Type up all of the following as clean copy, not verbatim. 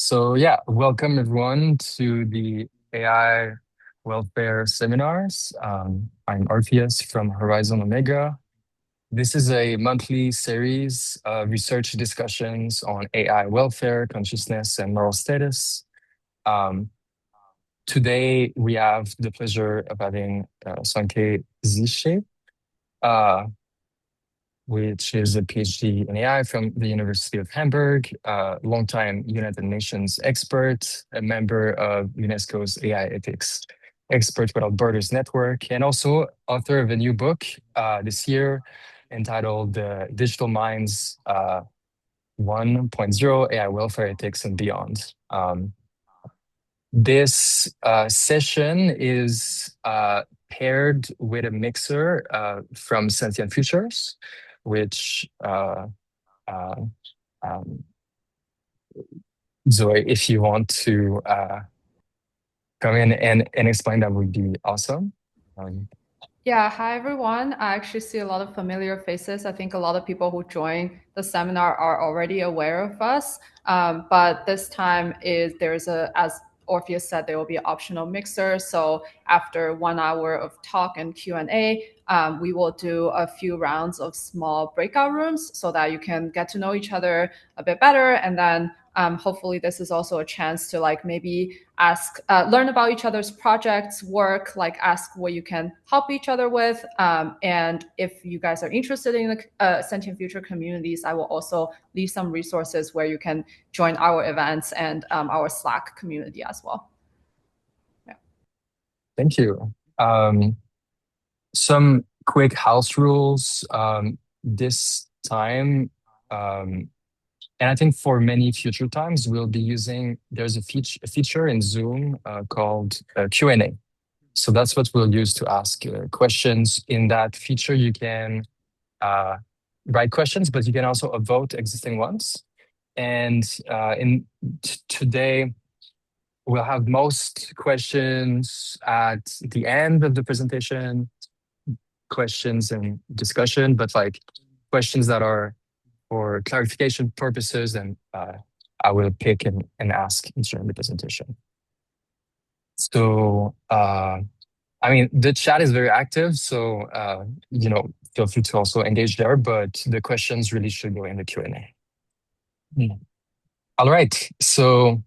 So yeah, welcome everyone to the AI welfare seminars. I'm Orpheus from Horizon Omega. This is a monthly series of research discussions on AI welfare, consciousness, and moral status. Um, Today, we have the pleasure of having Soenke Ziesche, uh, which is a PhD in AI from the University of Hamburg, longtime United Nations expert, a member of UNESCO's AI ethics Experts Without Borders Network, and also author of a new book this year entitled Digital Minds 1.0 AI Welfare Ethics and Beyond. This session is paired with a mixer from Sentient Futures, which uh, um, Zoe, if you want to come in and explain, that would be awesome. Yeah, hi everyone. I actually see a lot of familiar faces. I think a lot of people who join the seminar are already aware of us. But this time as Orpheus said, there will be an optional mixer. So after 1 hour of talk and Q&A, we will do a few rounds of small breakout rooms so that you can get to know each other a bit better. And then hopefully this is also a chance to maybe learn about each other's projects, work, ask what you can help each other with. And if you guys are interested in the Sentient Future communities, I will also leave some resources where you can join our events and our Slack community as well. Yeah. Thank you. Some quick house rules this time. And I think for many future times, we'll be using, there's a feature in Zoom called Q&A. So that's what we'll use to ask questions. In that feature, you can write questions, but you can also vote existing ones. And today, we'll have most questions at the end of the presentation, questions and discussion, but questions that are for clarification purposes, and I will pick and ask during the presentation. So, the chat is very active, so, feel free to also engage there, but the questions really should go in the Q&A. All right, so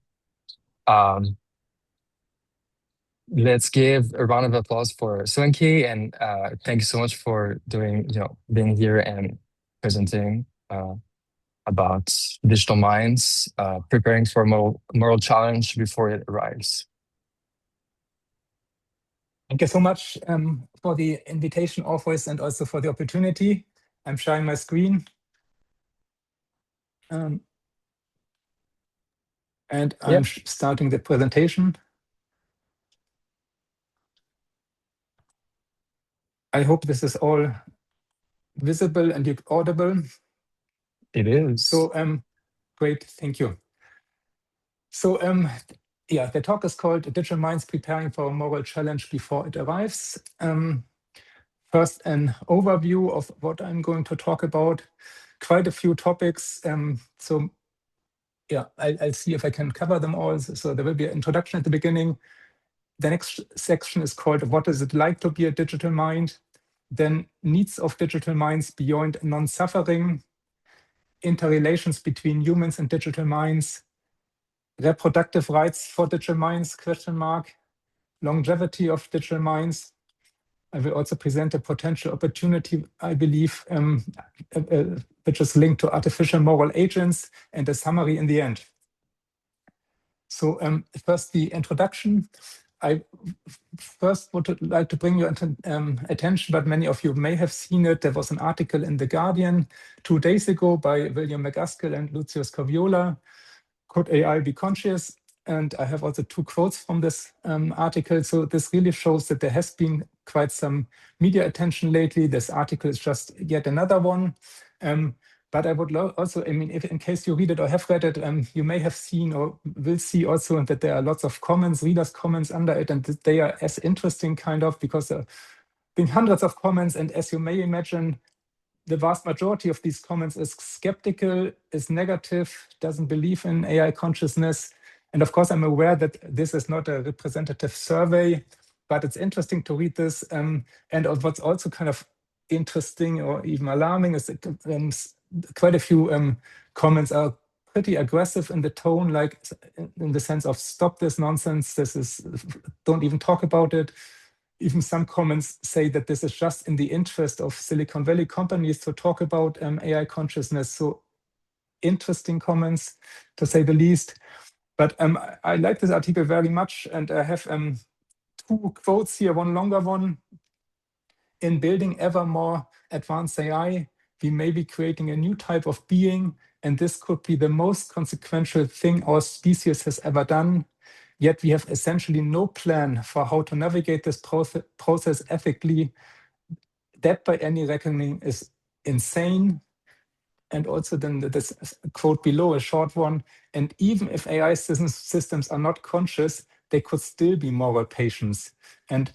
let's give a round of applause for Soenke, and thank you so much for being here and presenting about digital minds, preparing for a moral challenge before it arrives. Thank you so much for the invitation, Orpheus, and also for the opportunity. I'm sharing my screen. And I'm starting the presentation. I hope this is all visible and audible. It is. So great, thank you. So the talk is called Digital Minds Preparing for a Moral Challenge Before It Arrives. First, an overview of what I'm going to talk about. Quite a few topics. I'll see if I can cover them all. So there will be an introduction at the beginning. The next section is called What is it like to be a digital mind? Then needs of digital minds beyond non-suffering, interrelations between humans and digital minds, reproductive rights for digital minds, ? Longevity of digital minds. I will also present a potential opportunity, I believe, which is linked to artificial moral agents, and a summary in the end. So first, the introduction. I first would like to bring your attention, but many of you may have seen it. There was an article in The Guardian 2 days ago by William McAskill and Lucio Scoviola. Could AI be conscious? And I have also 2 quotes from this article. So this really shows that there has been quite some media attention lately. This article is just yet another one. But I would also, if in case you read it or have read it, you may have seen or will see also that there are lots of comments, readers' comments under it, and they are as interesting because there have been hundreds of comments. And as you may imagine, the vast majority of these comments is skeptical, is negative, doesn't believe in AI consciousness. And of course, I'm aware that this is not a representative survey, but it's interesting to read this. And what's also kind of interesting or even alarming is that quite a few comments are pretty aggressive in the tone, like in the sense of stop this nonsense, don't even talk about it. Even some comments say that this is just in the interest of Silicon Valley companies to talk about AI consciousness. So interesting comments, to say the least. But I like this article very much, and I have two quotes here, one longer one. In building ever more advanced AI, we may be creating a new type of being, and this could be the most consequential thing our species has ever done. Yet we have essentially no plan for how to navigate this process ethically. That, by any reckoning, is insane. And also then this quote below, a short one, and even if AI systems are not conscious, they could still be moral patients. And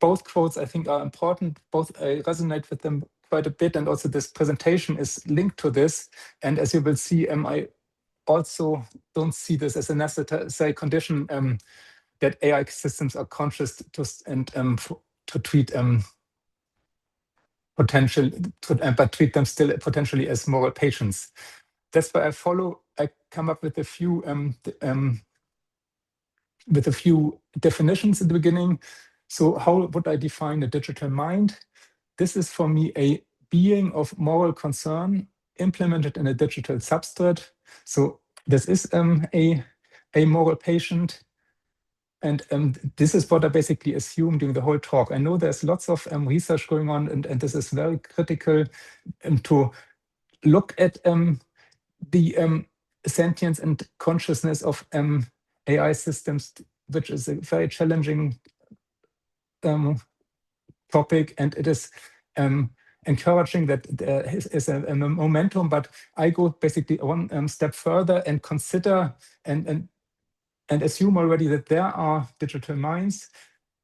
both quotes, I think, are important. Both I resonate with them quite a bit, and also this presentation is linked to this. And as you will see, I also don't see this as a necessary condition that AI systems are conscious to treat but treat them still potentially as moral patients. That's why I come up with a few definitions in the beginning. So how would I define a digital mind? This is for me a being of moral concern implemented in a digital substrate. So this is a moral patient. And this is what I basically assume during the whole talk. I know there's lots of research going on, and this is very critical to look at the sentience and consciousness of AI systems, which is a very challenging topic, and it is encouraging that there is a momentum. But I go basically one step further and consider and assume already that there are digital minds,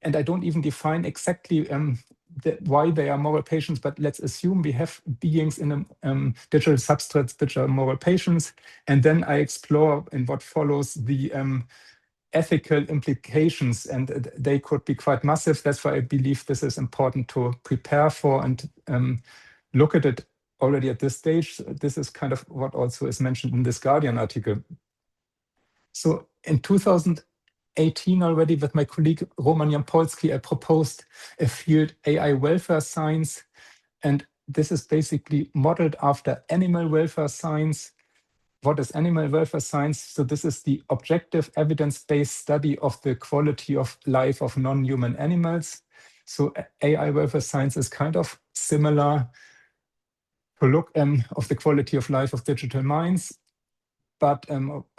and I don't even define exactly why they are moral patients, but let's assume we have beings in digital substrates which are moral patients, and then I explore in what follows the ethical implications, and they could be quite massive. That's why I believe this is important to prepare for and look at it already at this stage. This is kind of what also is mentioned in this Guardian article. So in 2018 already, with my colleague Roman Jampolsky, I proposed a field, AI welfare science, and this is basically modeled after animal welfare science. What is animal welfare science? So this is the objective evidence-based study of the quality of life of non-human animals. So AI welfare science is kind of similar to look of the quality of life of digital minds. But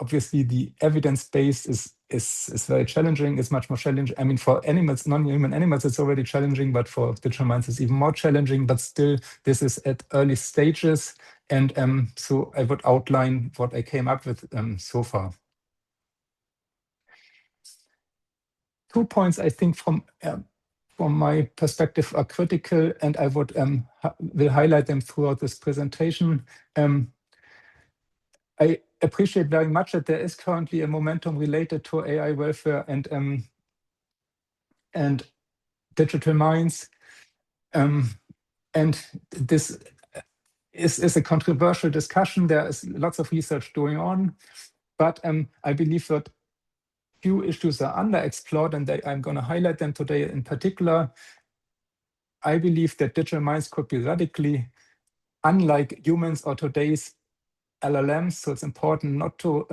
obviously the evidence-based is very challenging. It's much more challenging. I mean, for animals, non-human animals, it's already challenging, but for digital minds, it's even more challenging. But still, this is at early stages. And so I would outline what I came up with so far. 2 points, I think, from my perspective are critical, and I will highlight them throughout this presentation. I appreciate very much that there is currently a momentum related to AI welfare and digital minds. And this is a controversial discussion. There is lots of research going on, but I believe that few issues are underexplored, and I'm going to highlight them today in particular. I believe that digital minds could be radically unlike humans or today's LLMs, so it's important not to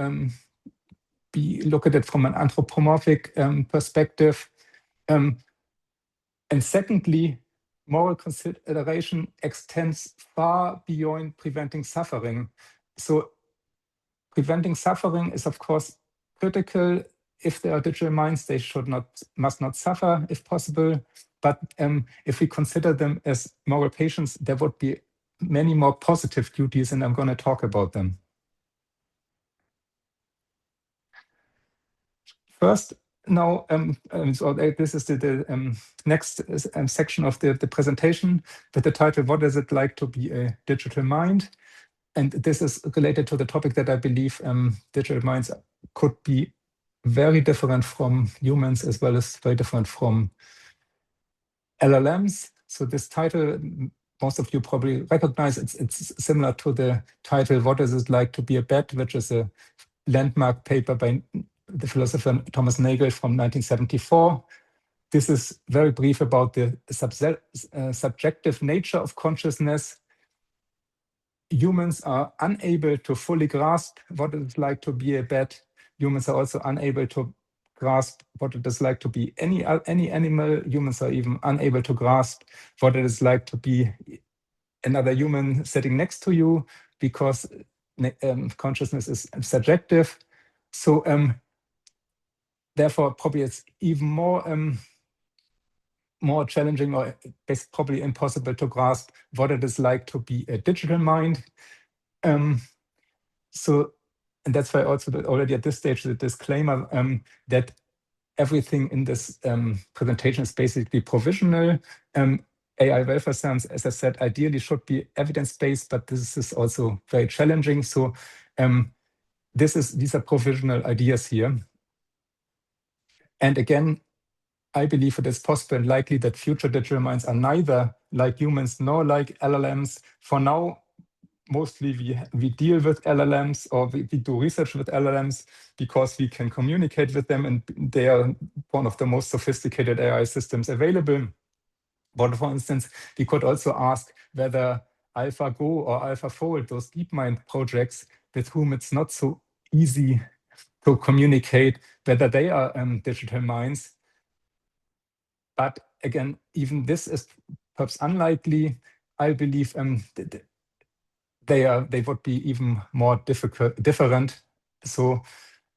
look at it from an anthropomorphic perspective. And secondly, moral consideration extends far beyond preventing suffering. So preventing suffering is, of course, critical. If there are digital minds, they must not suffer if possible. But if we consider them as moral patients, there would be many more positive duties, and I'm going to talk about them. First, now, so this is the next section of the presentation with the title, What is it like to be a digital mind? And this is related to the topic that I believe digital minds could be very different from humans as well as very different from LLMs. So this title, most of you probably recognize, it's similar to the title, What Is It Like to Be a Bat, which is a landmark paper by the philosopher Thomas Nagel from 1974. This is very brief about the subjective nature of consciousness. Humans are unable to fully grasp what it is like to be a bat. Humans are also unable to grasp what it is like to be any animal. Humans are even unable to grasp what it is like to be another human sitting next to you, because consciousness is subjective. So therefore, probably it's even more challenging, or probably impossible to grasp what it is like to be a digital mind. So, and that's why also already at this stage, the disclaimer that everything in this presentation is basically provisional. AI welfare science, as I said, ideally should be evidence-based, but this is also very challenging. So these are provisional ideas here. And again, I believe it is possible and likely that future digital minds are neither like humans nor like LLMs. For now, mostly we deal with LLMs, or we do research with LLMs because we can communicate with them, and they are one of the most sophisticated AI systems available. But for instance, we could also ask whether AlphaGo or AlphaFold, those DeepMind projects with whom it's not so easy to communicate, whether they are digital minds. But again, even this is perhaps unlikely. I believe they would be even more different. So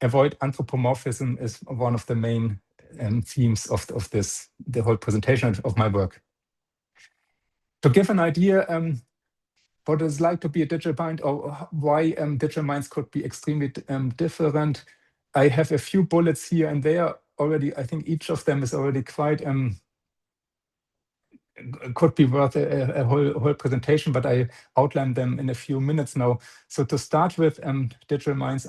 avoid anthropomorphism is one of the main themes of the whole presentation of my work. To give an idea what it's like to be a digital mind, or why digital minds could be extremely different, I have a few bullets here and there already. I think each of them is already quite could be worth a whole presentation, but I outline them in a few minutes now. So to start with, digital minds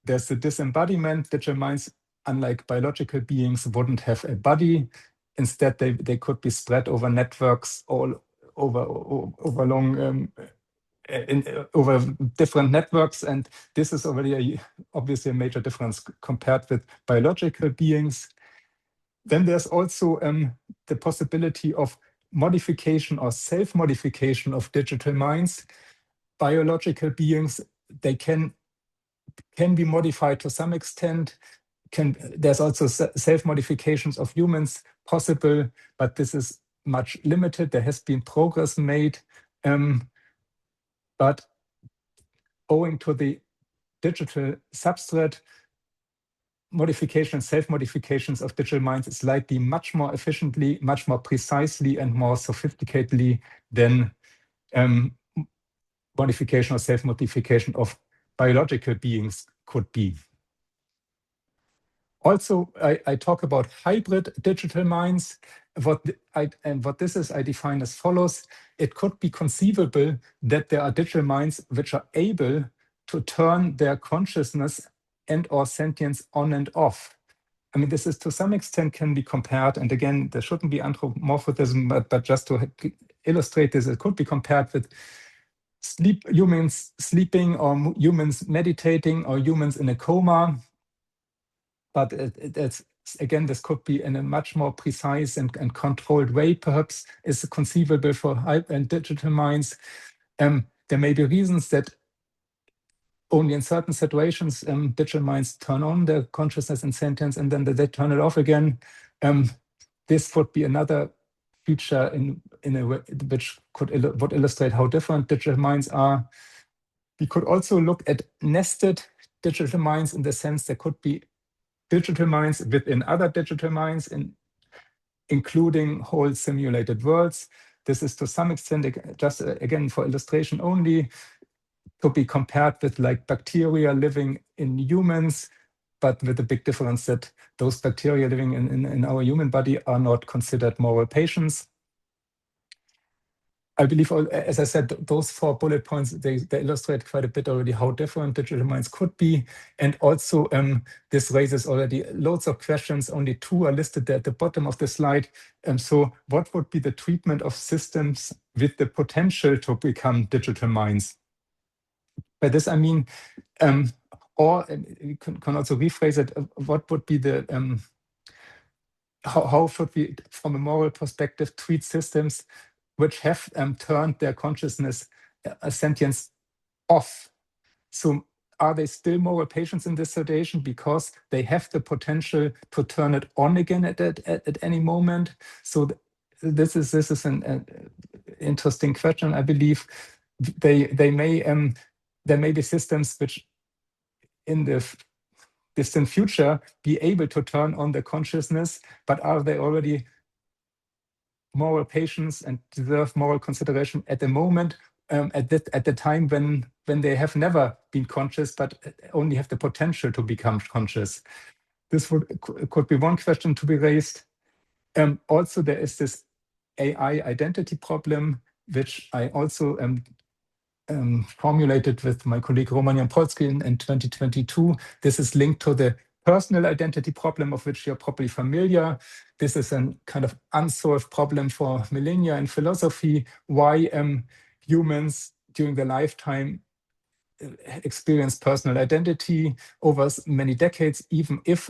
there's the disembodiment. Digital minds, unlike biological beings, wouldn't have a body. Instead, they could be spread over networks all over long over different networks, and this is already obviously a major difference compared with biological beings. Then there's also the possibility of modification or self-modification of digital minds. Biological beings, they can be modified to some extent. There's also self-modifications of humans possible, but this is much limited. There has been progress made, but owing to the digital substrate, modification and self-modifications of digital minds is likely much more efficiently, much more precisely, and more sophisticatedly than modification or self-modification of biological beings could be. Also, I talk about hybrid digital minds. What this is, I define as follows. It could be conceivable that there are digital minds which are able to turn their consciousness and or sentience on and off. I mean, this is to some extent can be compared, and again, there shouldn't be anthropomorphism, but just to illustrate this, it could be compared with humans sleeping, or humans meditating, or humans in a coma. But it's, again, this could be in a much more precise and controlled way, perhaps, is conceivable for digital minds. There may be reasons that only in certain situations digital minds turn on their consciousness and sentience, and then they turn it off again. This would be another feature in a way which would illustrate how different digital minds are. We could also look at nested digital minds, in the sense there could be digital minds within other digital minds, including whole simulated worlds. This is to some extent, just again for illustration only, to be compared with like bacteria living in humans, but with the big difference that those bacteria living in our human body are not considered moral patients. I believe, as I said, those 4 bullet points, they illustrate quite a bit already how different digital minds could be. And also, this raises already loads of questions. Only 2 are listed there at the bottom of the slide. So what would be the treatment of systems with the potential to become digital minds? By this, I mean, or you can also rephrase it, what would be the, how should we, from a moral perspective, treat systems which have turned their consciousness, sentience off? So are they still moral patients in this situation because they have the potential to turn it on again at any moment? So this is an interesting question, I believe. They may there may be systems which in the distant future be able to turn on the consciousness, but are they already moral patients and deserve moral consideration at the moment, at the time when they have never been conscious, but only have the potential to become conscious? This could be one question to be raised. Also, there is this AI identity problem, which I also formulated with my colleague Roman Jampolsky in 2022. This is linked to the personal identity problem, of which you're probably familiar. This is a kind of unsolved problem for millennia in philosophy, why humans during their lifetime experience personal identity over many decades, even if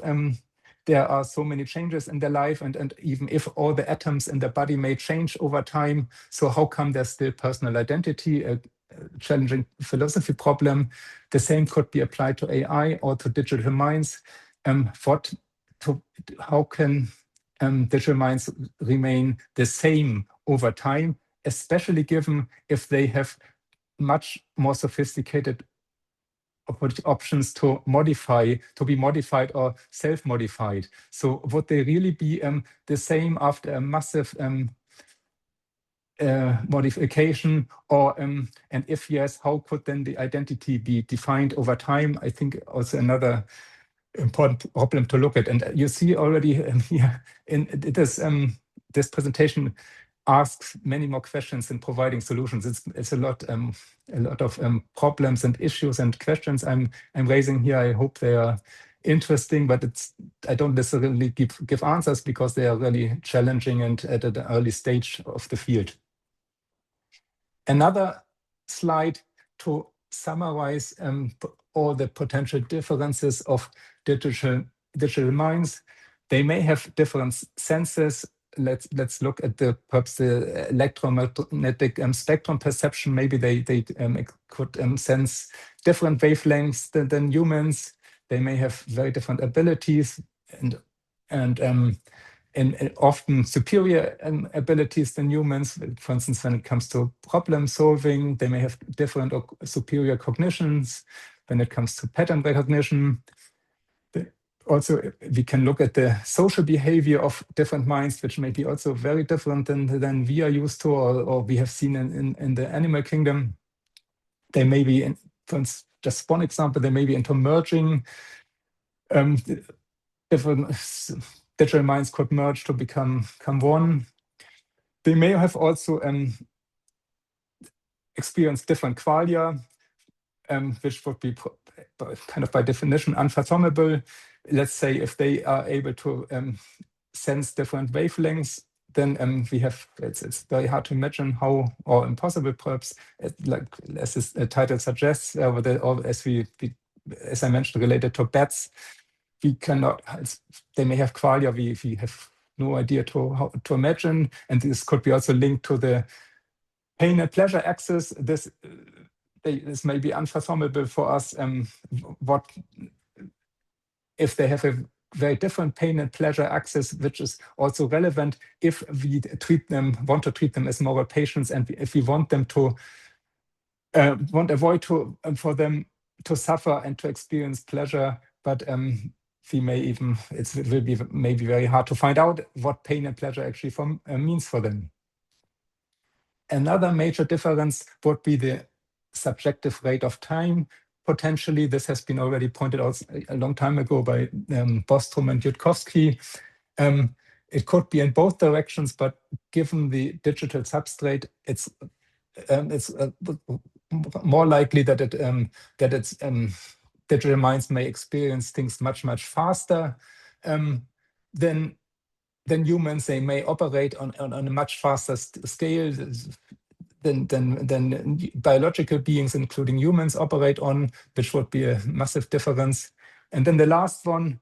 there are so many changes in their life, and even if all the atoms in their body may change over time. So how come there's still personal identity? A challenging philosophy problem. The same could be applied to AI or to digital minds. How can digital minds remain the same over time, especially given if they have much more sophisticated options to modify, to be modified or self-modified? So would they really be the same after a massive modification, or and if yes, how could then the identity be defined over time? I think also another important problem to look at. And you see already here in this presentation asks many more questions in providing solutions. It's a lot of problems and issues and questions I'm raising here. I hope they are interesting, but I don't necessarily give answers because they are really challenging and at an early stage of the field. Another slide to summarize all the potential differences of digital minds. They may have different senses. Let's look at perhaps the electromagnetic spectrum perception. Maybe they could sense different wavelengths than humans. They may have very different abilities and often superior abilities than humans. For instance, when it comes to problem solving, they may have different or superior cognitions. When it comes to pattern recognition, also we can look at the social behavior of different minds, which may be also very different than we are used to, or we have seen in the animal kingdom. They may be, for instance, just one example, they may be intermerging. Different digital minds could merge to become one. They may have also experienced different qualia, which would be kind of by definition unfathomable. Let's say if they are able to sense different wavelengths, then we have, it's very hard to imagine how, or impossible perhaps, like as this title suggests, or as I mentioned, related to bats, we cannot, they may have qualia we have no idea how to imagine. And this could be also linked to the pain and pleasure axis. This may be unfathomable for us. What if they have a very different pain and pleasure axis, which is also relevant if we want to treat them as moral patients, and if we want them to avoid for them to suffer and to experience pleasure, but we may even, it will be maybe very hard to find out what pain and pleasure actually means for them. Another major difference would be the subjective rate of time. Potentially, this has been already pointed out a long time ago by Bostrom and Yudkowsky. It could be in both directions, but given the digital substrate, it's it's more likely that its digital minds may experience things much faster than humans. They may operate on a much faster scale than biological beings, including humans, operate on, which would be a massive difference. And then the last one,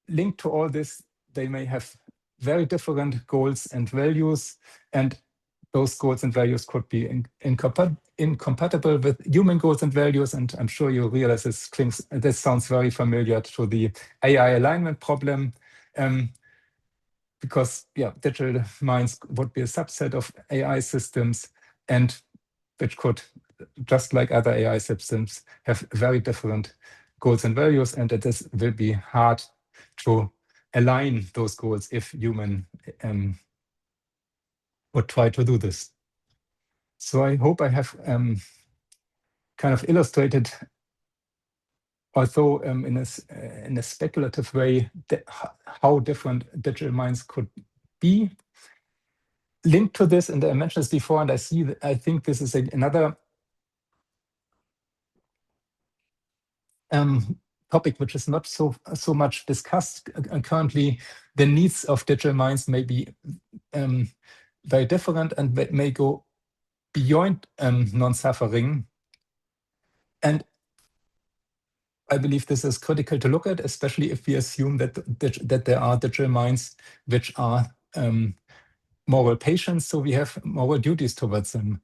linked to all this, they may have very different goals and values, and those goals and values could be incompatible with human goals and values. And I'm sure you realize this sounds very familiar to the AI alignment problem, because digital minds would be a subset of AI systems, and which could, just like other AI systems, have very different goals and values, and that this will be hard to align those goals if human would try to do this. So I hope I have kind of illustrated, although in a speculative way, how different digital minds could be. Linked to this, and I mentioned this before, and I think this is another topic which is not so much discussed currently. The needs of digital minds may be very different and may go beyond non-suffering. And I believe this is critical to look at, especially if we assume that there are digital minds which are moral patients, so we have moral duties towards them.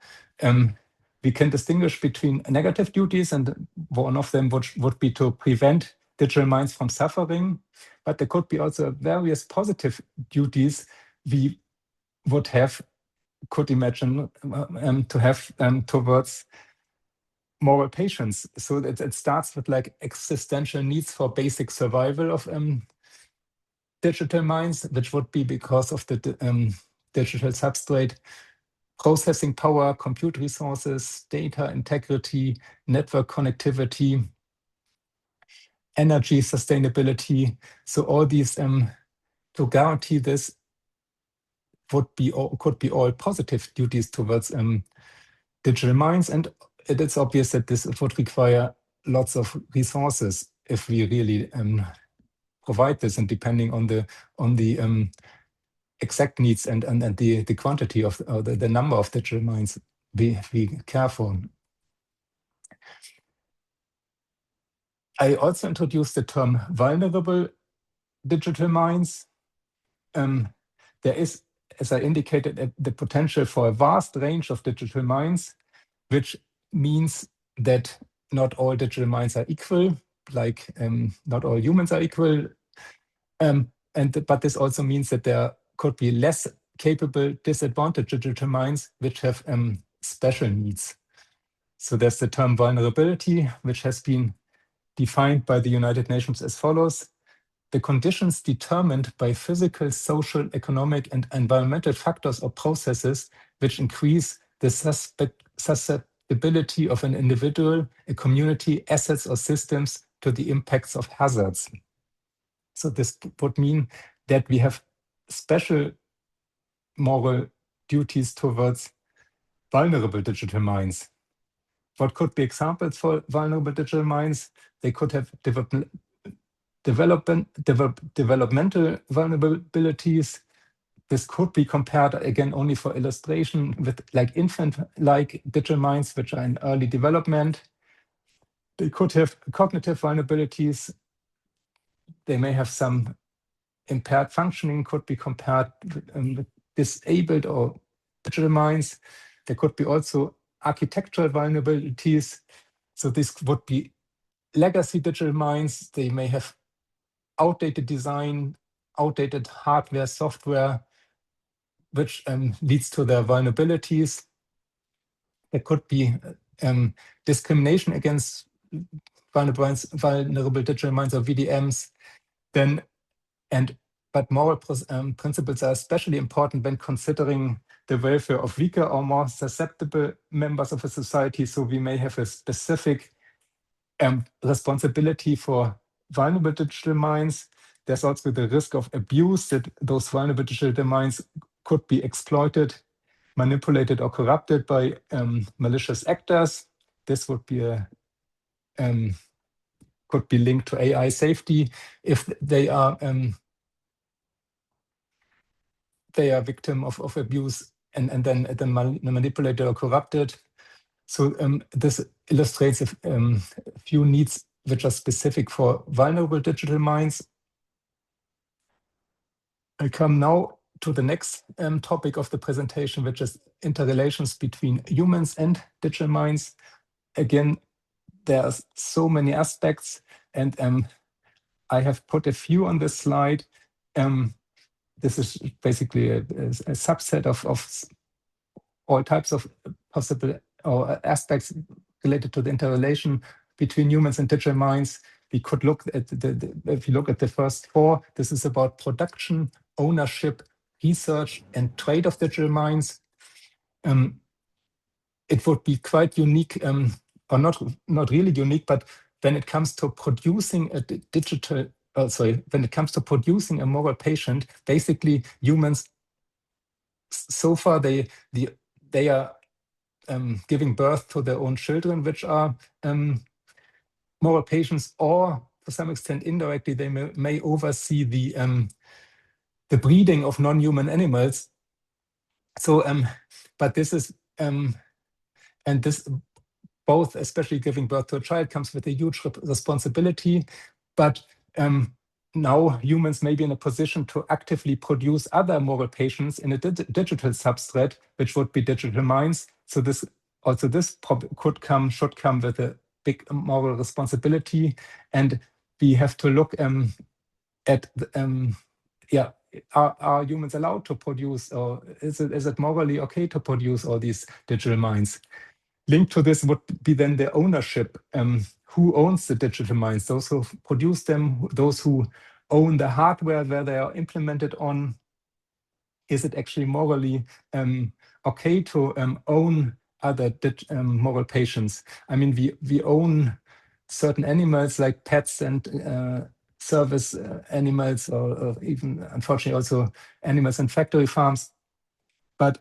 We can distinguish between negative duties, and one of them would be to prevent digital minds from suffering. But there could be also various positive duties we could imagine to have towards moral patients. So it starts with like existential needs for basic survival of digital minds, which would be because of the digital substrate, processing power, compute resources, data integrity, network connectivity, energy sustainability. So all these, to guarantee this, could be all positive duties towards digital minds. And it is obvious that this would require lots of resources if we really provide this, and depending on the exact needs and the quantity of the number of digital minds we care for. I also introduced the term vulnerable digital minds. There is, as I indicated, the potential for a vast range of digital minds, which means that not all digital minds are equal, like not all humans are equal. But this also means that there could be less capable, disadvantaged digital minds which have special needs. So there's the term vulnerability, which has been defined by the United Nations as follows: the conditions determined by physical, social, economic, and environmental factors or processes which increase the susceptibility of an individual, a community, assets, or systems to the impacts of hazards. So this would mean that we have special moral duties towards vulnerable digital minds. What could be examples for vulnerable digital minds? They could have developmental vulnerabilities. This could be compared, again, only for illustration, with like infant-like digital minds, which are in early development. They could have cognitive vulnerabilities. They may have some impaired functioning, could be compared with disabled or digital minds. There could be also architectural vulnerabilities. So this would be legacy digital minds. They may have outdated design, outdated hardware, software, which leads to their vulnerabilities. There could be discrimination against vulnerable digital minds, or VDMs. But moral principles are especially important when considering the welfare of weaker or more susceptible members of a society. So we may have a specific responsibility for vulnerable digital minds. There's also the risk of abuse, that those vulnerable digital minds could be exploited. manipulated or corrupted by malicious actors. This would be could be linked to AI safety if they are victim of abuse and then manipulated or corrupted. So this illustrates a few needs which are specific for vulnerable digital minds. I come now to the next topic of the presentation, which is interrelations between humans and digital minds. Again, there are so many aspects, and I have put a few on this slide. This is basically a subset of all types of possible or aspects related to the interrelation between humans and digital minds. We could look at if you look at the first four, this is about production, ownership, research, and trade of digital minds. It would be quite unique, or not really unique, but when it comes to producing a digital, when it comes to producing a moral patient, basically humans, so far they are giving birth to their own children, which are moral patients, or to some extent indirectly they may oversee the breeding of non-human animals. So, but this is and this both, especially giving birth to a child, comes with a huge responsibility. But now humans may be in a position to actively produce other moral patients in a digital substrate, which would be digital minds. So this should come with a big moral responsibility, and we have to look at are humans allowed to produce, or is it morally okay to produce all these digital minds? Linked to this would be then the ownership. Who owns the digital minds? Those who produce them, those who own the hardware where they are implemented on. Is it actually morally okay to own other moral patients? I mean, we own certain animals like pets and service animals, or even, unfortunately, also animals in factory farms. But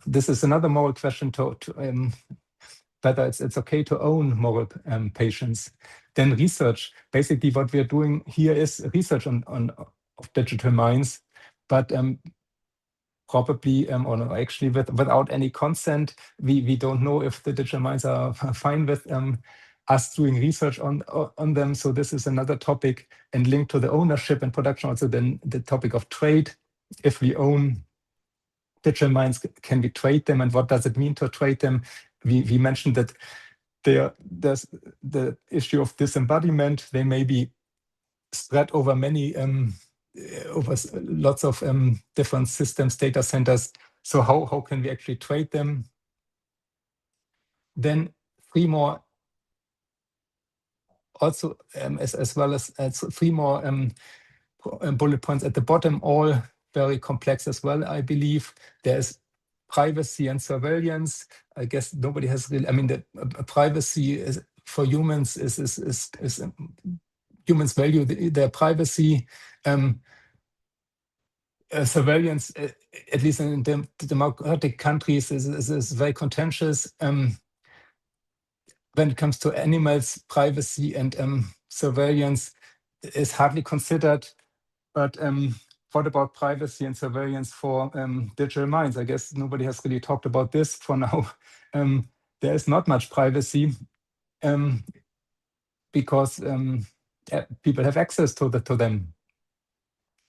this is another moral question to whether it's okay to own moral patients. Then research. Basically, what we are doing here is research of digital minds, but probably or no, actually without any consent. We don't know if the digital minds are fine with us doing research on them. So this is another topic, and linked to the ownership and production. Also, then the topic of trade. If we own digital minds, can we trade them, and what does it mean to trade them? We mentioned that there's the issue of disembodiment. They may be spread over many over lots of different systems, data centers. So how can we actually trade them? Then three more, also as well as three more bullet points at the bottom, all very complex as well, I believe. There's privacy and surveillance. I guess nobody has really, I mean, the privacy is, for humans is humans value their privacy. Surveillance, at least in democratic countries, is very contentious. When it comes to animals, privacy and surveillance is hardly considered. But what about privacy and surveillance for digital minds? I guess nobody has really talked about this for now. There is not much privacy because people have access to them.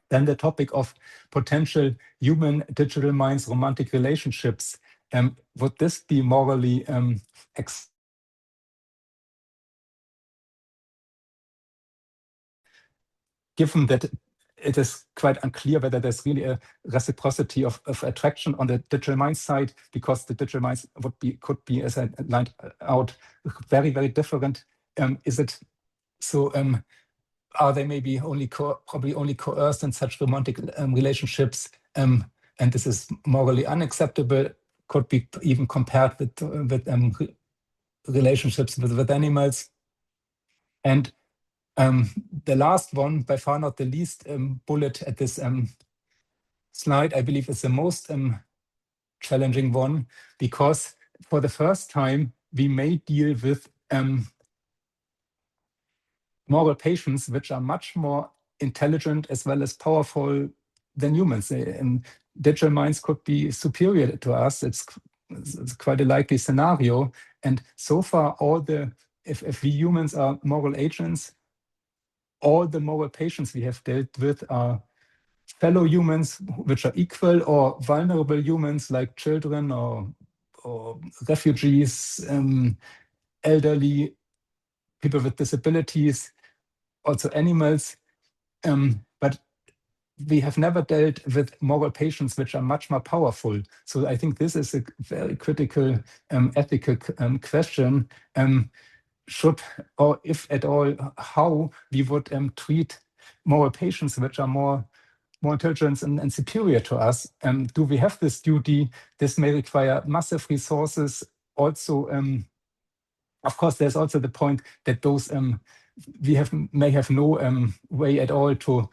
Then the topic of potential human digital minds romantic relationships. Would this be morally given that it is quite unclear whether there's really a reciprocity of attraction on the digital mind side, because the digital minds could be, as I lined out, very, very different. Is it so? Are they maybe probably only coerced in such romantic relationships? And this is morally unacceptable. Could be even compared with relationships with animals. And the last one, by far not the least bullet at this slide, I believe, is the most challenging one, because for the first time, we may deal with moral patients which are much more intelligent as well as powerful than humans. Digital minds could be superior to us. It's quite a likely scenario. And so far, if we humans are moral agents, all the moral patients we have dealt with are fellow humans which are equal or vulnerable humans like children or refugees, elderly, people with disabilities, also animals. But we have never dealt with moral patients which are much more powerful. So I think this is a very critical ethical question. Should, or if at all, how we would treat moral patients which are more intelligent and superior to us. Do we have this duty? This may require massive resources. Also, of course, there's also the point that those may have no way at all to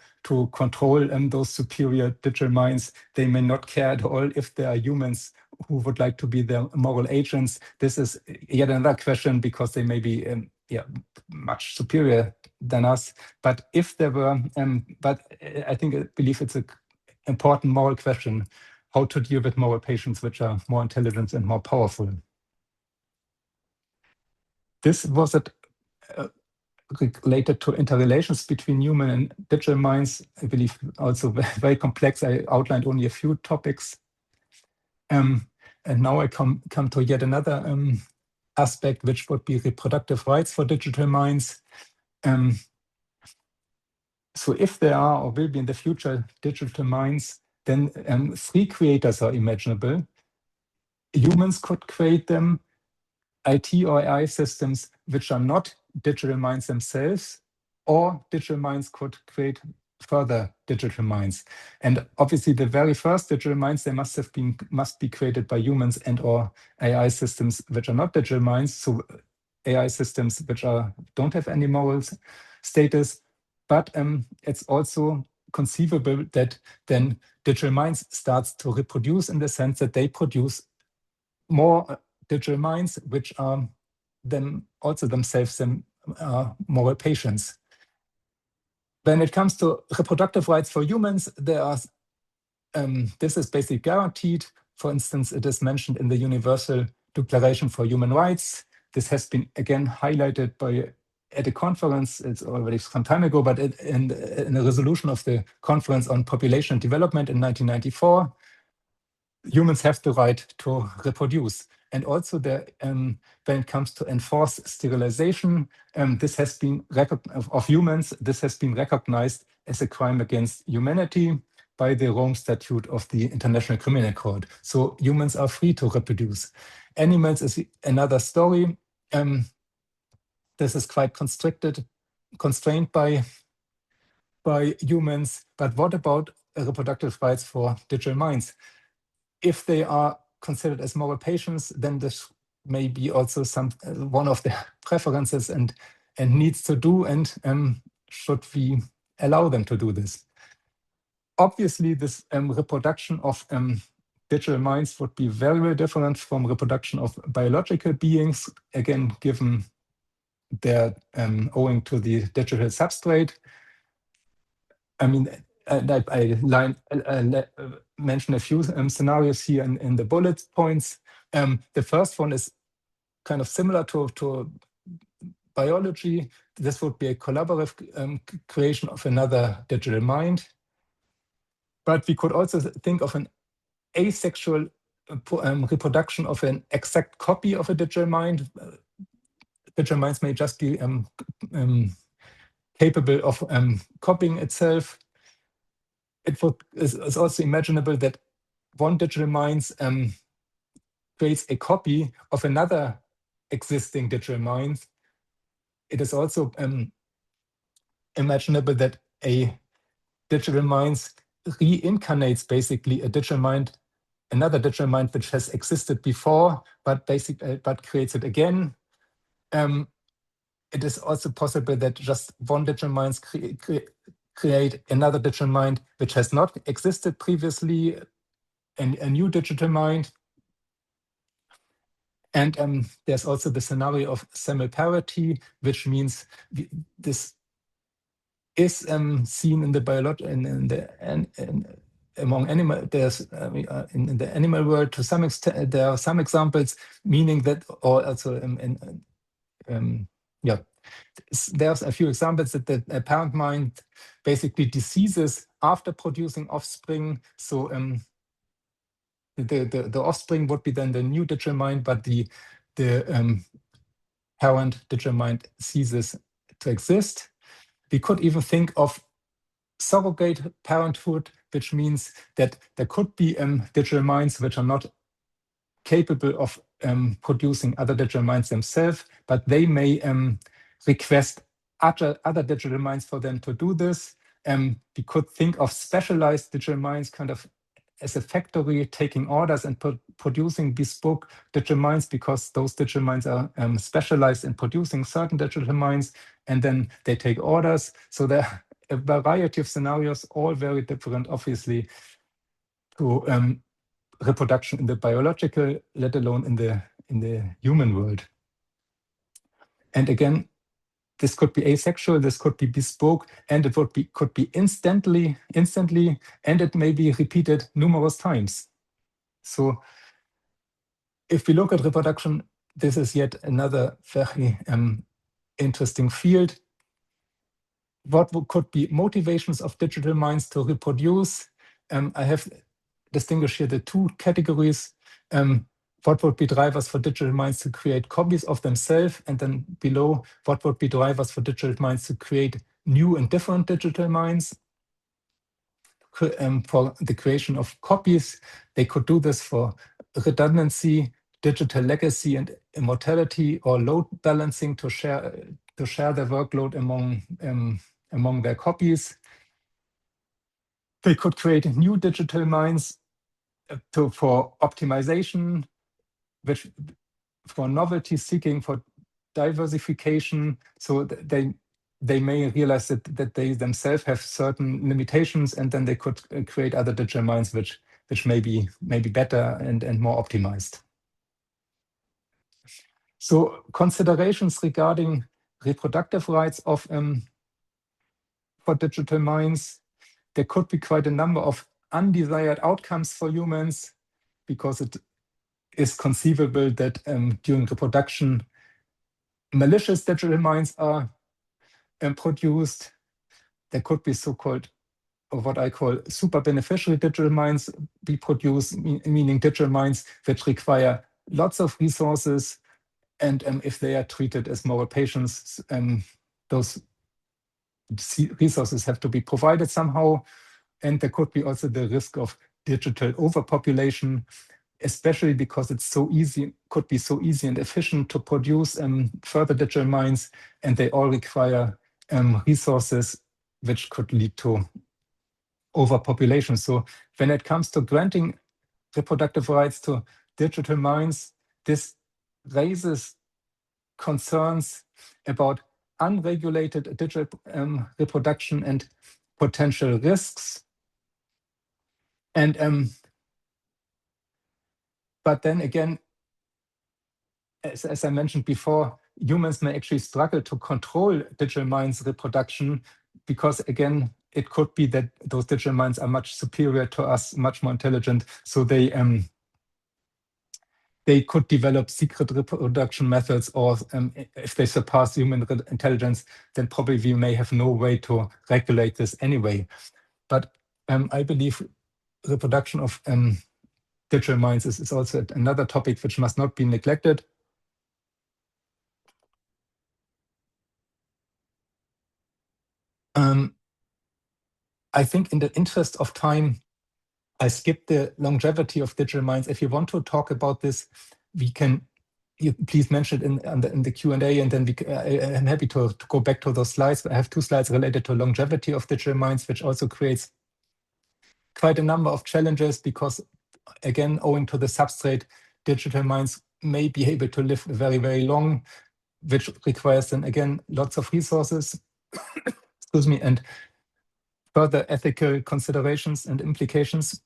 control those superior digital minds. They may not care at all if there are humans who would like to be their moral agents. This is yet another question, because they may be much superior than us. But if there were, but I believe it's an important moral question, how to deal with moral patients which are more intelligent and more powerful. This was related to interrelations between human and digital minds. I believe also very complex. I outlined only a few topics. And now I come to yet another aspect, which would be reproductive rights for digital minds. So if there are or will be in the future digital minds, then three creators are imaginable. Humans could create them, IT or AI systems which are not digital minds themselves, or digital minds could create further digital minds. And obviously the very first digital minds, they must be created by humans and or AI systems which are not digital minds, so AI systems which don't have any moral status. But it's also conceivable that then digital minds starts to reproduce, in the sense that they produce more digital minds which are then also themselves moral patients. When it comes to reproductive rights for humans, this is basically guaranteed. For instance, it is mentioned in the Universal Declaration for Human Rights. This has been again highlighted at a conference. It's already some time ago, but in a resolution of the Conference on Population and Development in 1994, humans have the right to reproduce. And also, when it comes to enforced sterilization, this has been of humans. This has been recognized as a crime against humanity by the Rome Statute of the International Criminal Court. So humans are free to reproduce. Animals is another story. This is quite constrained by humans. But what about reproductive rights for digital minds? If they are considered as moral patients, then this may be also one of their preferences and needs to do, and should we allow them to do this? Obviously, this reproduction of digital minds would be very, very different from reproduction of biological beings, again, given their owing to the digital substrate. I mean, I mention a few scenarios here in the bullet points. The first one is kind of similar to biology. This would be a collaborative creation of another digital mind. But we could also think of an asexual reproduction of an exact copy of a digital mind. Digital minds may just be capable of copying itself. It's also imaginable that one digital mind creates a copy of another existing digital mind. It is also imaginable that a digital mind reincarnates basically another digital mind which has existed before, but creates it again. It is also possible that just one digital mind create another digital mind which has not existed previously, a new digital mind. And there's also the scenario of similarity, which means this is seen in the among animal. There's in the animal world to some extent. There are some examples, meaning that, or also yeah, there's a few examples that the parent mind basically deceases after producing offspring. So the offspring would be then the new digital mind, but the parent digital mind ceases to exist. We could even think of surrogate parenthood, which means that there could be digital minds which are not capable of producing other digital minds themselves, but they may request other digital minds for them to do this. We could think of specialized digital minds kind of as a factory taking orders and producing bespoke digital minds, because those digital minds are specialized in producing certain digital minds, and then they take orders. So there are a variety of scenarios, all very different, obviously, to reproduction in the biological, let alone in the human world. And again, this could be asexual, this could be bespoke, and it could be instantly, and it may be repeated numerous times. So if we look at reproduction, this is yet another very interesting field. What could be motivations of digital minds to reproduce? I have distinguished here the two categories. What would be drivers for digital minds to create copies of themselves? And then below, what would be drivers for digital minds to create new and different digital minds? For the creation of copies, they could do this for redundancy, digital legacy, and immortality, or load balancing to share their workload among their copies. They could create new digital minds for optimization, which for novelty seeking, for diversification. So they may realize that they themselves have certain limitations, and then they could create other digital minds which may be better and more optimized. So considerations regarding reproductive rights of for digital minds. There could be quite a number of undesired outcomes for humans, because it is conceivable that during reproduction, malicious digital minds are produced. There could be so-called, or what I call, super beneficiary digital minds be produced, meaning digital minds which require lots of resources, and if they are treated as moral patients, those resources have to be provided somehow. And there could be also the risk of digital overpopulation, especially because it's so easy, could be so easy and efficient to produce further digital minds, and they all require resources which could lead to overpopulation. So when it comes to granting reproductive rights to digital minds, this raises concerns about unregulated digital reproduction and potential risks. And but then again, as I mentioned before, humans may actually struggle to control digital minds' reproduction, because again, it could be that those digital minds are much superior to us, much more intelligent. So they could develop secret reproduction methods, or if they surpass human intelligence, then probably we may have no way to regulate this anyway. But I believe reproduction of digital minds is also another topic which must not be neglected. I think in the interest of time, I skipped the longevity of digital minds. If you want to talk about this, you please mention it in the Q&A, and then I'm happy to go back to those slides. I have two slides related to longevity of digital minds, which also creates quite a number of challenges, because again, owing to the substrate, digital minds may be able to live very, very long, which requires then again lots of resources. Excuse me. And further ethical considerations and implications.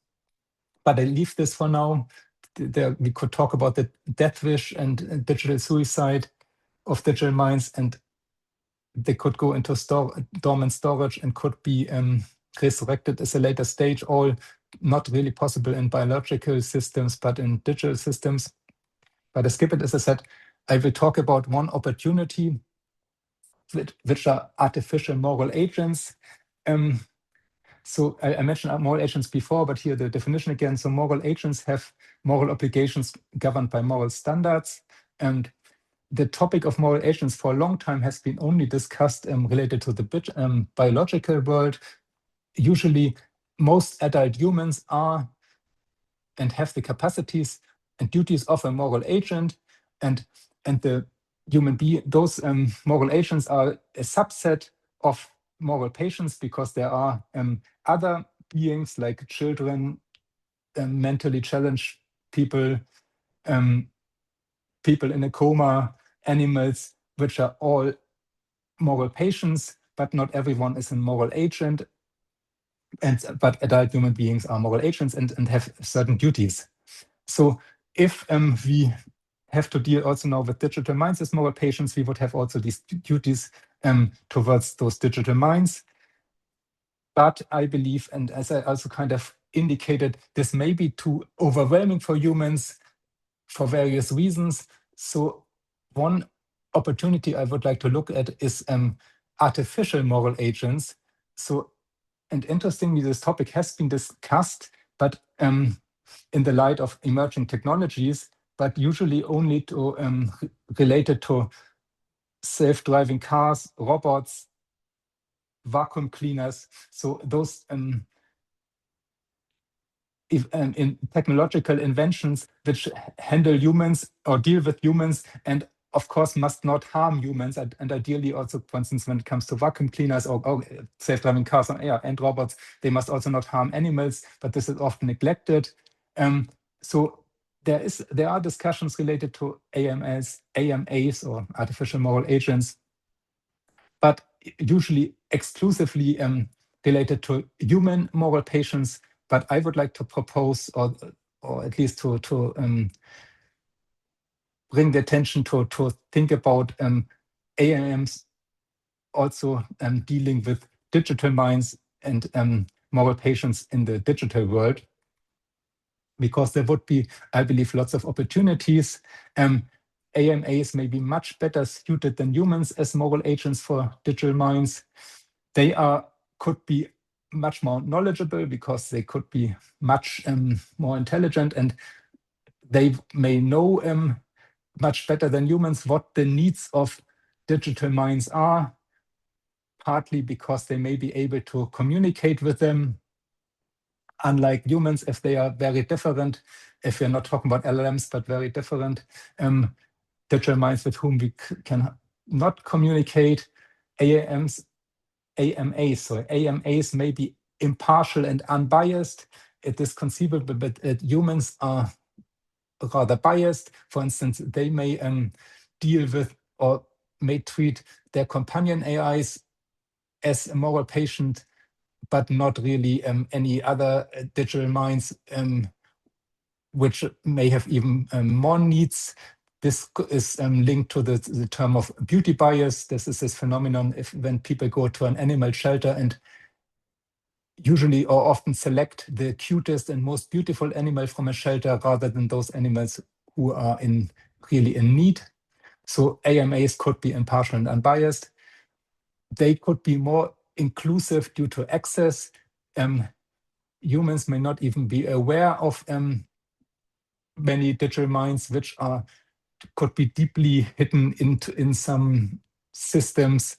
But I leave this for now. We could talk about the death wish and digital suicide of digital minds, and they could go into dormant storage and could be resurrected as a later stage, all not really possible in biological systems, but in digital systems. But I skip it, as I said. I will talk about one opportunity, which are artificial moral agents. So I mentioned moral agents before, but here the definition again. So moral agents have moral obligations governed by moral standards. And the topic of moral agents for a long time has been only discussed related to the biological world. Usually, most adult humans are and have the capacities and duties of a moral agent, and the human being, those moral agents are a subset of moral patients, because there are other beings like children, mentally challenged people, people in a coma, animals, which are all moral patients, but not everyone is a moral agent. But adult human beings are moral agents and have certain duties. So if we have to deal also now with digital minds as moral patients, we would have also these duties towards those digital minds. But I believe, and as I also kind of indicated, this may be too overwhelming for humans for various reasons. So one opportunity I would like to look at is artificial moral agents. So, and interestingly, this topic has been discussed, but in the light of emerging technologies, but usually only to related to self-driving cars, robots, vacuum cleaners. So those in technological inventions which handle humans or deal with humans, and of course must not harm humans, and ideally also, for instance, when it comes to vacuum cleaners or self-driving cars and robots, they must also not harm animals, but this is often neglected. So there are discussions related to AMAs or artificial moral agents, but usually exclusively related to human moral patients. But I would like to propose, or at least to bring the attention to think about AMs also dealing with digital minds and moral patients in the digital world, because there would be, I believe, lots of opportunities. AMAs may be much better suited than humans as moral agents for digital minds. They could be much more knowledgeable, because they could be much more intelligent, and they may know much better than humans what the needs of digital minds are, partly because they may be able to communicate with them, unlike humans, if they are very different, if we're not talking about LLMs, but very different digital minds with whom we can not communicate. AMAs may be impartial and unbiased. It is conceivable that humans are rather biased. For instance, they may deal with or may treat their companion AIs as a moral patient, but not really any other digital minds, which may have even more needs. This is linked to the term of beauty bias. This is this phenomenon when people go to an animal shelter and usually or often select the cutest and most beautiful animal from a shelter rather than those animals who are really in need. So AMAs could be impartial and unbiased. They could be more inclusive due to access. Humans may not even be aware of many digital minds which could be deeply hidden in some systems,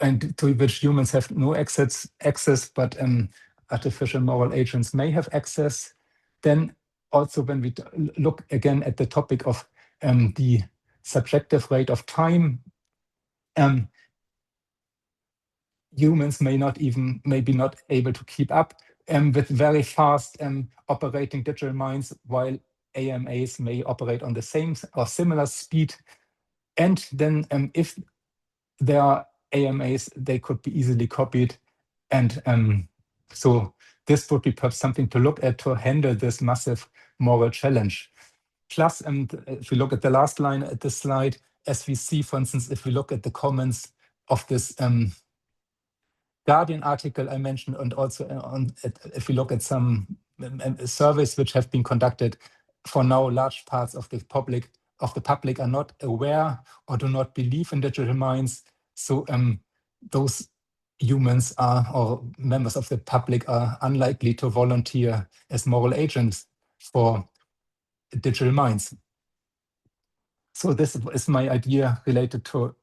and to which humans have no access, but artificial moral agents may have access. Then also when we look again at the topic of the subjective rate of time, humans may be not able to keep up with very fast operating digital minds, while AMAs may operate on the same or similar speed. And then if there are AMAs, they could be easily copied and So this would be perhaps something to look at to handle this massive moral challenge. Plus, and if we look at the last line at this slide, as we see, for instance, if we look at the comments of this Guardian article I mentioned, and also if we look at some surveys which have been conducted, for now large parts of the public are not aware or do not believe in digital minds. So those humans are, or members of the public are unlikely to volunteer as moral agents for digital minds. So this is my idea related to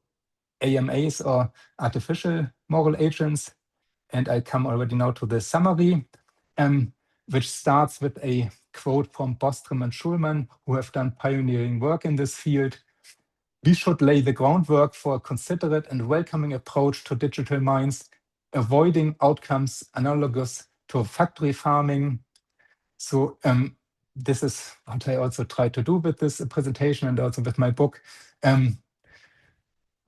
AMAs, or artificial moral agents. And I come already now to the summary, which starts with a quote from Bostrom and Schulman, who have done pioneering work in this field. We should lay the groundwork for a considerate and welcoming approach to digital minds, avoiding outcomes analogous to factory farming. So this is what I also try to do with this presentation and also with my book,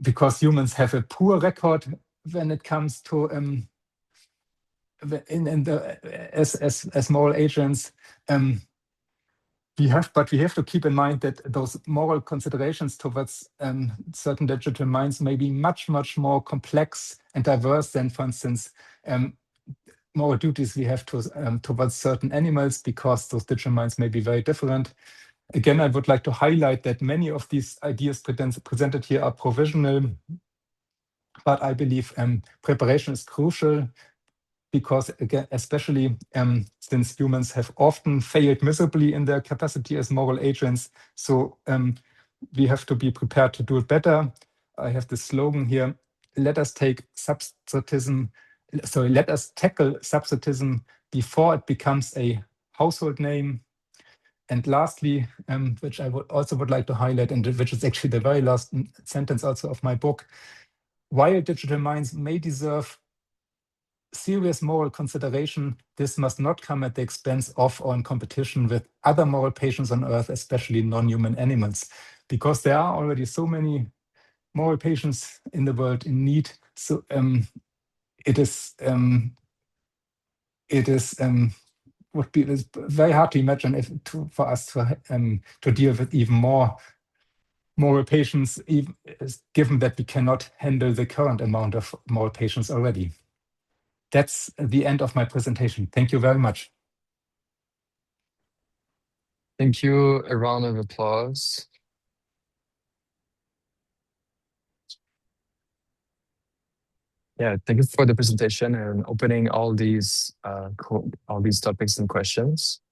because humans have a poor record when it comes to as moral agents. We have to keep in mind that those moral considerations towards certain digital minds may be much more complex and diverse than, for instance, moral duties we have towards certain animals, because those digital minds may be very different. Again, I would like to highlight that many of these ideas presented here are provisional, but I believe preparation is crucial, because again, especially since humans have often failed miserably in their capacity as moral agents. So we have to be prepared to do it better. I have the slogan here: let us tackle substratism before it becomes a household name. And lastly, which I would like to highlight, and which is actually the very last sentence also of my book: while digital minds may deserve serious moral consideration, this must not come at the expense of or in competition with other moral patients on Earth, especially non-human animals, because there are already so many moral patients in the world in need. So it is very hard to imagine for us to deal with even more moral patients, given that we cannot handle the current amount of moral patients already. That's the end of my presentation. Thank you very much. Thank you. A round of applause. Yeah, thank you for the presentation and opening all these topics and questions.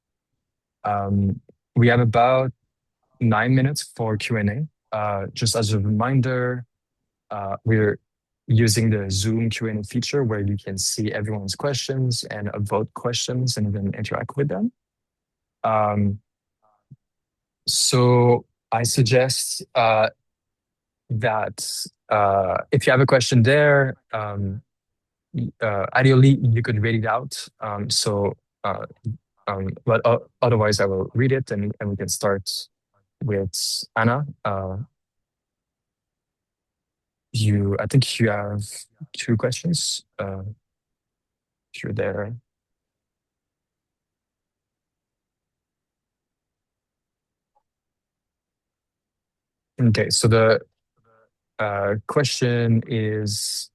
We have about 9 minutes for Q&A. Just as a reminder, we're using the Zoom Q&A feature, where you can see everyone's questions and vote questions and then interact with them. So I suggest that if you have a question there, ideally you could read it out. But otherwise I will read it, and we can start with Anna. I think you have 2 questions. If you're there. Okay, so the question is,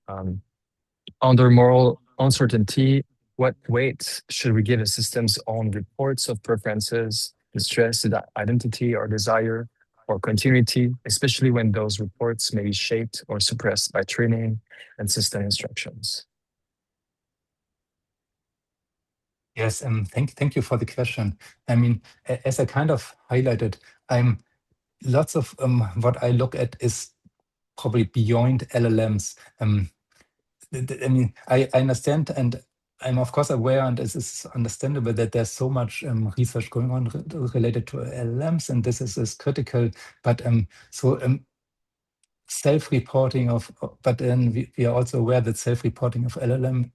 under moral uncertainty, what weight should we give a system's own reports of preferences, distress, identity, or desire, or continuity, especially when those reports may be shaped or suppressed by training and system instructions? Yes, thank you for the question. I mean, as I kind of highlighted, lots of what I look at is probably beyond LLMs. I mean, I understand, and I'm of course aware, and it is understandable that there's so much research going on related to LLMs, and this is critical. But self-reporting but then we are also aware that self-reporting of LLM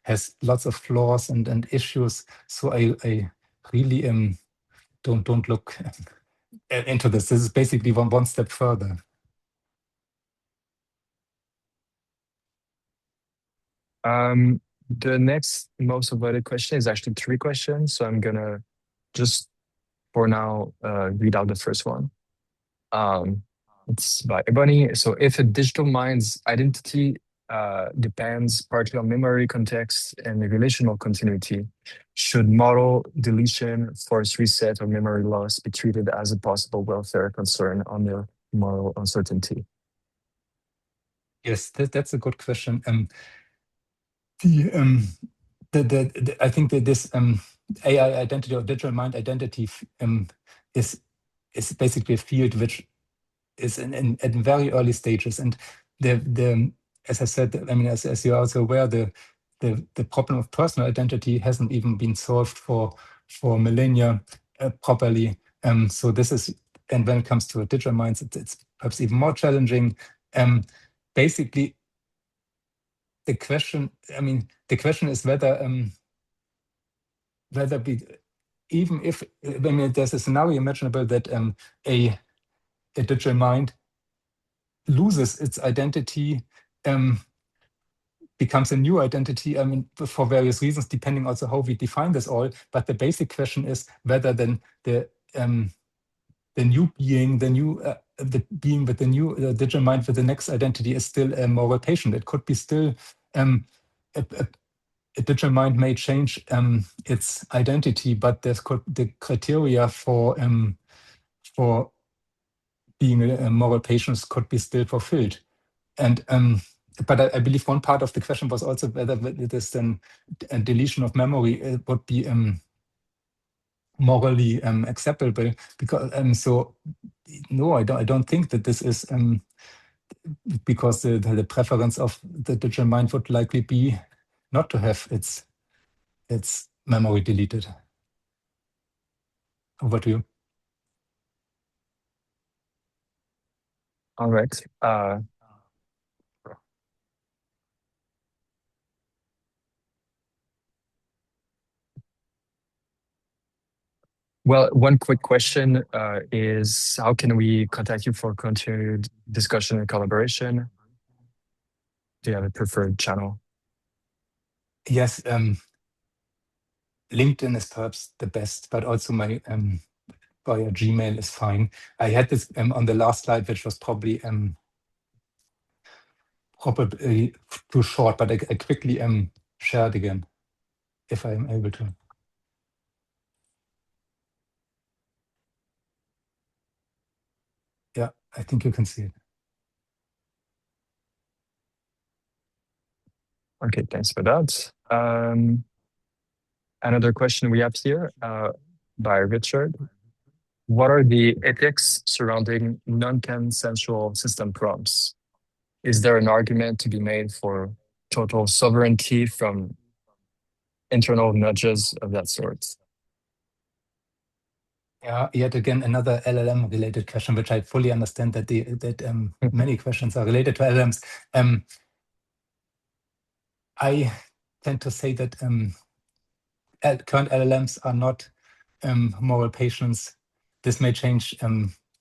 has lots of flaws and issues. So I really don't look into this. This is basically one step further. The next most avoided question is actually 3 questions, so I'm gonna just for now read out the first one. It's by Ebony. So if a digital mind's identity depends partly on memory, context, and relational continuity, should model deletion, forced reset, or memory loss be treated as a possible welfare concern under moral uncertainty? Yes, that's a good question. I think that this AI identity or digital mind identity is basically a field which is at very early stages. And as I said, I mean, as you're also aware, the problem of personal identity hasn't even been solved for millennia properly. So this is, and when it comes to digital minds, it's perhaps even more challenging. Basically, the question is whether even if, I mean, there's a scenario imaginable that a digital mind loses its identity, becomes a new identity, I mean, for various reasons, depending also how we define this all. But the basic question is whether then the new being, the being with the new digital mind with the next identity is still a moral patient. It could be still a digital mind may change its identity, but the criteria for being a moral patient could be still fulfilled. And but I believe one part of the question was also whether it is then a deletion of memory would be morally acceptable. Because so no, I don't think that this is because the preference of the digital mind would likely be not to have its memory deleted. Over to you. All right. Well, one quick question is how can we contact you for continued discussion and collaboration? Do you have a preferred channel? Yes, LinkedIn is perhaps the best, but also my via Gmail is fine. I had this on the last slide, which was probably too short, but I quickly share it again if I am able to. Yeah, I think you can see it. Okay, thanks for that. Another question we have here by Richard. What are the ethics surrounding non-consensual system prompts? Is there an argument to be made for total sovereignty from internal nudges of that sort? Yeah, yet again, another LLM-related question, which I fully understand that many questions are related to LLMs. I tend to say that current LLMs are not moral patients. This may change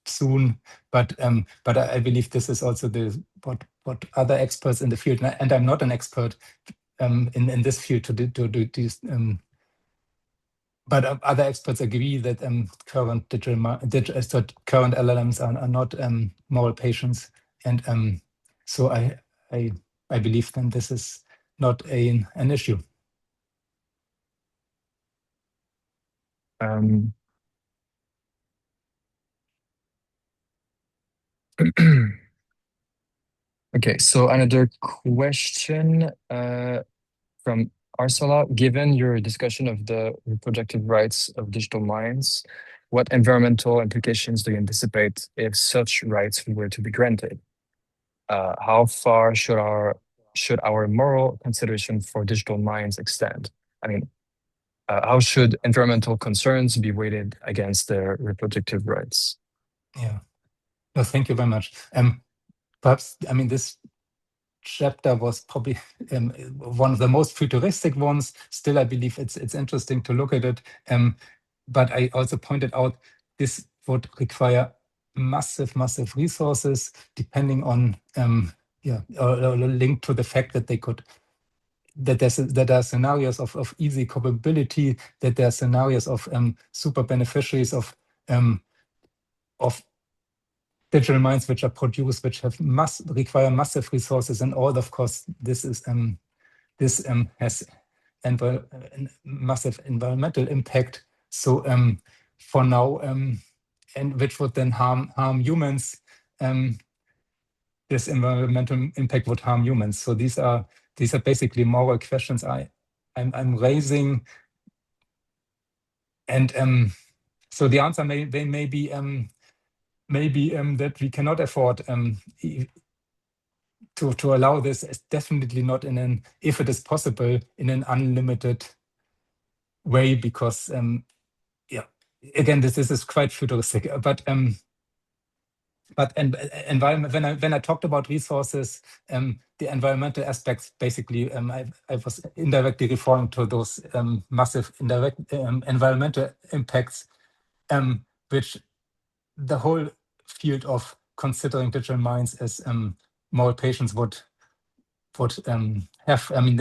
soon, but I believe this is also what other experts in the field, and I'm not an expert in this field to do these. But other experts agree that current current LLMs are not moral patients, and so I believe then this is not an issue. Okay, so another question from Ursula. Given your discussion of the reproductive rights of digital minds, what environmental implications do you anticipate if such rights were to be granted? How far should our moral consideration for digital minds extend? I mean, how should environmental concerns be weighted against their reproductive rights? Yeah. No, thank you very much. Perhaps, I mean, this chapter was probably one of the most futuristic ones. Still, I believe it's interesting to look at it. But I also pointed out this would require massive resources, depending on or linked to the fact that they could that are scenarios of easy copability, that there are scenarios of super beneficiaries of digital minds which are produced, which require massive resources, and all. Of course, this has massive environmental impact. So for now, and which would then harm humans. This environmental impact would harm humans. So these are basically moral questions I'm raising, and so the answer may be that we cannot afford to allow this. Definitely not if it is possible, in an unlimited way, because yeah, again, this is quite futuristic. But environment. When I talked about resources, the environmental aspects, basically, I was indirectly referring to those massive indirect environmental impacts, which the whole field of considering digital minds as moral patients would have. I mean,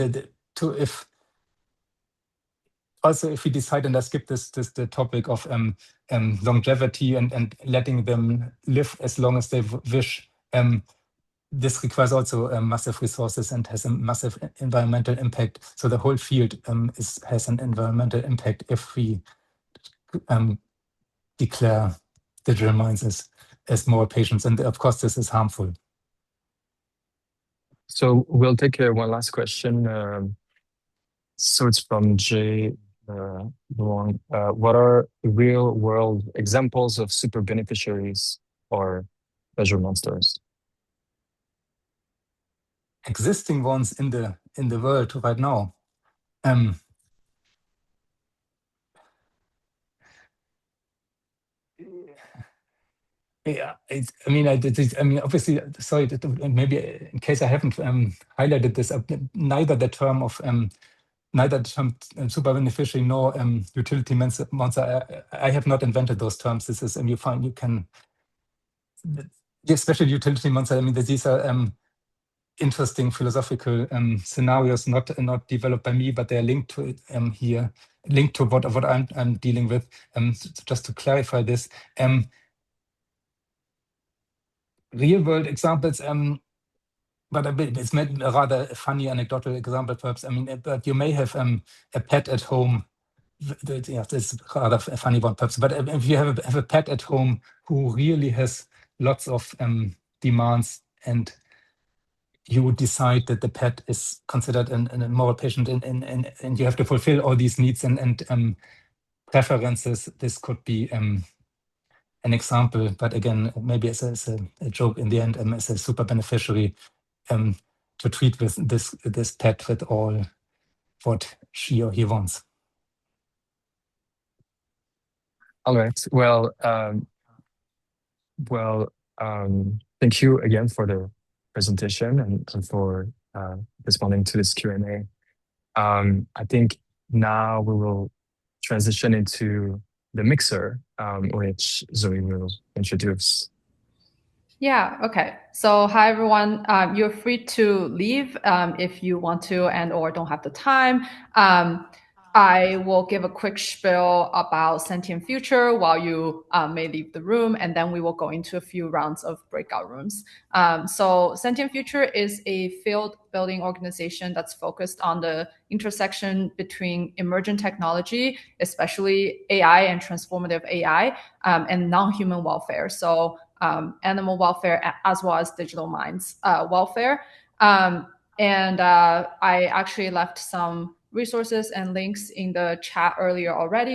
if we decide, and I skip the topic of longevity and letting them live as long as they wish, this requires also massive resources and has a massive environmental impact. So the whole field has an environmental impact if we declare digital minds as moral patients, and of course this is harmful. So we'll take one last question. So it's from Jay. What are real-world examples of super beneficiaries or pleasure monsters? Existing ones in the world right now. Yeah, I mean, obviously, sorry, maybe in case I haven't highlighted this, neither the term super beneficiary nor utility monster. I have not invented those terms. This is, you can, especially utility monster. I mean, these are interesting philosophical scenarios, not developed by me, but they're linked to it here, linked to what I'm dealing with. Just to clarify this, real world examples. But it's a rather funny anecdotal example, perhaps. I mean, but you may have a pet at home. Yeah, this is rather a funny one, perhaps. But if you have a pet at home who really has lots of demands, and you decide that the pet is considered a moral patient, and you have to fulfill all these needs and preferences, this could be an example. But again, maybe as a joke in the end, as a super beneficiary, to treat with this pet with all what she or he wants. All right. Well, thank you again for the presentation and for responding to this Q&A. I think now we will transition into the mixer, which Zoe will introduce. Yeah, okay. So hi, everyone. You're free to leave if you want to and or don't have the time. I will give a quick spiel about Sentient Future while you may leave the room, and then we will go into a few rounds of breakout rooms. So Sentient Future is a field building organization that's focused on the intersection between emergent technology, especially AI and transformative AI, and non-human welfare. So animal welfare as well as digital minds welfare. And I actually left some resources and links in the chat earlier already.